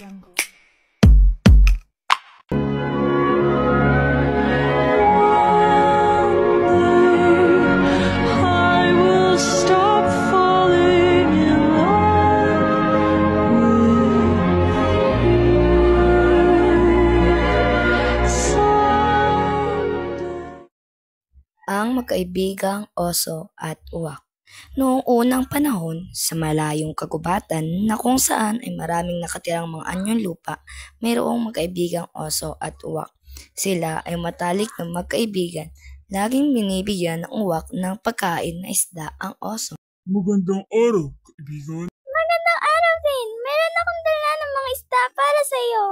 jungle. I will stop falling in love with you someday. Ang magkaibigang oso at uwak. Noong unang panahon, sa malayong kagubatan na kung saan ay maraming nakatirang mga anyong lupa, mayroong magkaibigang oso at uwak. Sila ay matalik na magkaibigan. Laging binibigyan ng uwak ng pagkain na isda ang oso. Magandang araw, kaibigan. Magandang araw din. Meron akong dala ng mga isda para sa iyo.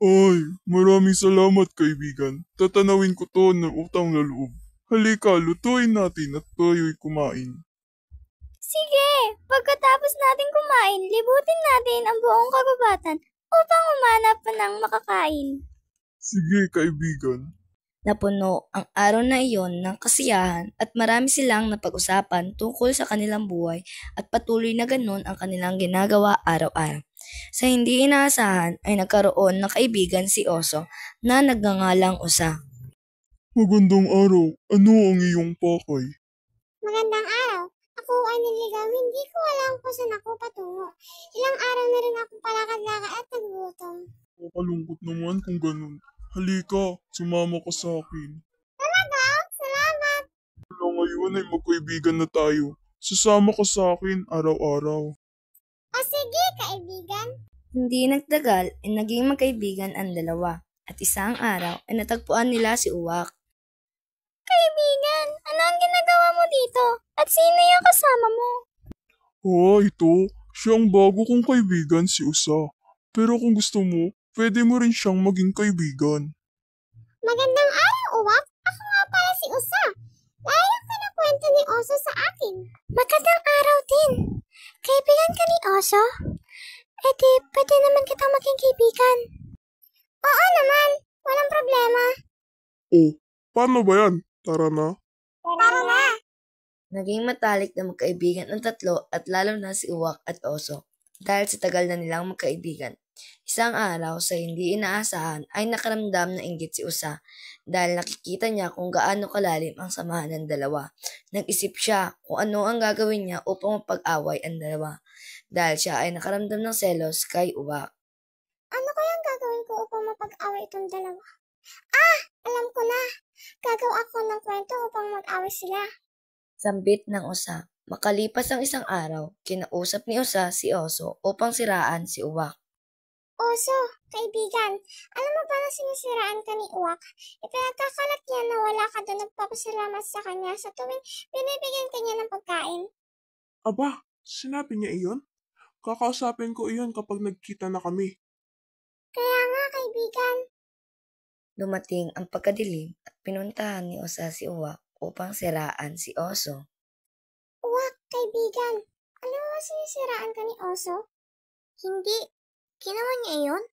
Ay, maraming salamat, kaibigan. Tatanawin ko to ng utang na loob. Halika, lutuin natin at tayo'y kumain. Sige, pagkatapos natin kumain, libutin natin ang buong kagubatan upang humanap pa ng makakain. Sige, kaibigan. Napuno ang araw na iyon ng kasiyahan at marami silang napag-usapan tungkol sa kanilang buhay at patuloy na ganun ang kanilang ginagawa araw-araw. Sa hindi inaasahan ay nagkaroon ng kaibigan si Oso na nagngangalang Usa. Magandang araw. Ano ang iyong pakay? Magandang araw. Ako ay naligaw. Hindi ko alam kung saan ako patungo. Ilang araw na rin akong palakad-lakad at nagugutom. Makalungkot naman kung ganun. Halika, sumama ka sa akin. Talaga? Salamat. Wala ngayon ay magkaibigan na tayo. Sasama ka sa akin araw-araw. O sige, kaibigan. Hindi nagtagal ay naging magkaibigan ang dalawa at isang araw ay natagpuan nila si Uwak. Kaibigan, ano ang ginagawa mo dito? At sino yung kasama mo? Ito. Siya ang bago kong kaibigan, si Usa. Pero kung gusto mo, pwede mo rin siyang maging kaibigan. Magandang araw, Uwak. Ako nga pala si Usa. Laya ka na kwento ni Oso sa akin. Magandang araw din. Kaibigan ka ni Oso? Eh di, pwede naman kitang maging kaibigan. Oo naman. Walang problema. Oh, paano ba yan? Tara na. Tara na. Naging matalik na magkaibigan ang tatlo at lalo na si Uwak at Oso dahil sa tagal na nilang magkaibigan. Isang araw sa hindi inaasahan ay nakaramdam na inggit si Usa dahil nakikita niya kung gaano kalalim ang samahan ng dalawa. Nag-isip siya kung ano ang gagawin niya upang mapag-away ang dalawa dahil siya ay nakaramdam ng selos kay Uwak. Ano kayang gagawin ko upang mapag-away itong dalawa? Alam ko na. Gagawa ako ng kwento upang mag-away sila. Sambit ng Usa. Makalipas ang isang araw, kinausap ni Usa si Oso upang siraan si Uwak. Oso, kaibigan, alam mo ba na sinisiraan ka ni Uwak? Ipinagkakalat niya na wala ka doon nagpapasalamat sa kanya sa tuwing binibigyan ka niya ng pagkain. Aba, sinabi niya iyon? Kakausapin ko iyon kapag nagkita na kami. Kaya nga, kaibigan. Dumating ang pagkadilim at pinuntahan ni Usa si Uwak upang siraan si Oso. Uwak, kaibigan, alam mo ba sinisiraan ka ni Oso? Hindi. Ginawa niya iyon?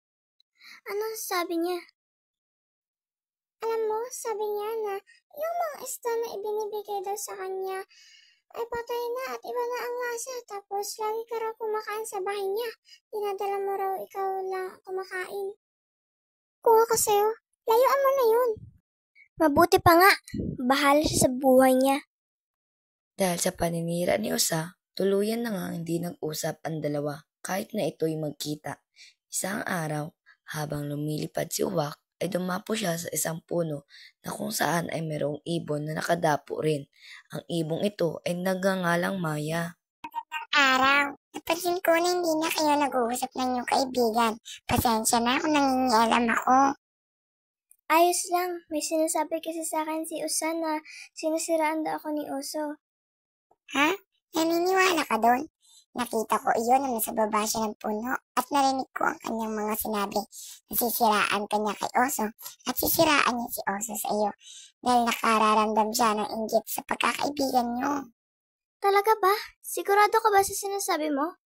Ano sabi niya? Alam mo, sabi niya na yung mga isda na ibinibigay daw sa kanya ay patay na at iba na ang lasa. Tapos lagi ka raw kumakain sa bahay niya. Dinadala mo raw ikaw lang kumakain. Kuha ka sa'yo. Layuan mo na yun. Mabuti pa nga. Bahala siya sa buhay niya. Dahil sa paninira ni Usa, tuluyan na nga hindi nag-usap ang dalawa kahit na ito'y magkita. Isang araw, habang lumilipad si Uwak, ay dumapo siya sa isang puno na kung saan ay mayroong ibon na nakadapo rin. Ang ibong ito ay nagngangalang Maya. Araw. Napansin ko na hindi na kayo nag-uusap ng iyong kaibigan. Pasensya na kung nangingialam ako. Ayos lang. May sinasabi kasi sa akin si Usa na sinisiraan daw ako ni Oso. Ha? Naniniwala ka doon? Nakita ko iyon nang nasa baba siya ng puno at narinig ko ang kanyang mga sinabi. Nasisiraan ka niya kay Oso at sisiraan niya si Oso sa iyo dahil nakararamdam siya ng inggit sa pagkakaibigan niyo. Talaga ba? Sigurado ka ba sa sinasabi mo?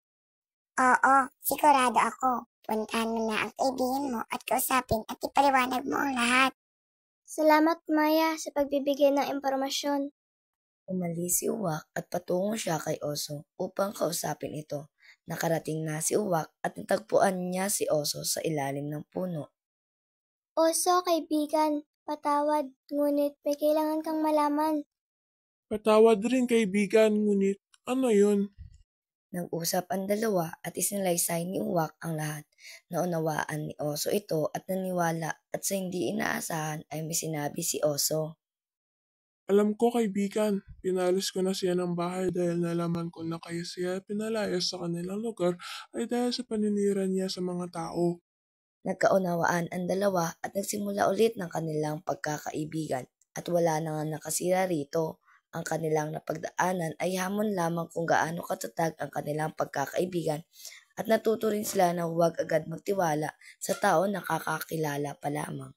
Oo, sigurado ako. Puntahan mo na ang kaibigan mo at kausapin at ipaliwanag mo ang lahat. Salamat, Maya, sa pagbibigay ng impormasyon. Umalis si Uwak at patungo siya kay Oso upang kausapin ito. Nakarating na si Uwak at natagpuan niya si Oso sa ilalim ng puno. Oso, kaibigan, patawad, ngunit may kailangan kang malaman. Patawad rin kaibigan, ngunit ano yun? Nag-usap ang dalawa at isinalaysay ni Uwak ang lahat. Naunawaan ni Oso ito at naniwala at sa hindi inaasahan ay may sinabi si Oso. Alam ko kaibigan, pinalis ko na siya ng bahay dahil nalaman ko na kaya siya pinalayas sa kanilang lugar ay dahil sa paninira niya sa mga tao. Nagkaunawaan ang dalawa at nagsimula ulit ng kanilang pagkakaibigan at wala na nga nakasira rito. Ang kanilang napagdaanan ay hamon lamang kung gaano katatag ang kanilang pagkakaibigan at natuto rin sila na huwag agad magtiwala sa tao na nakakakilala pa lamang.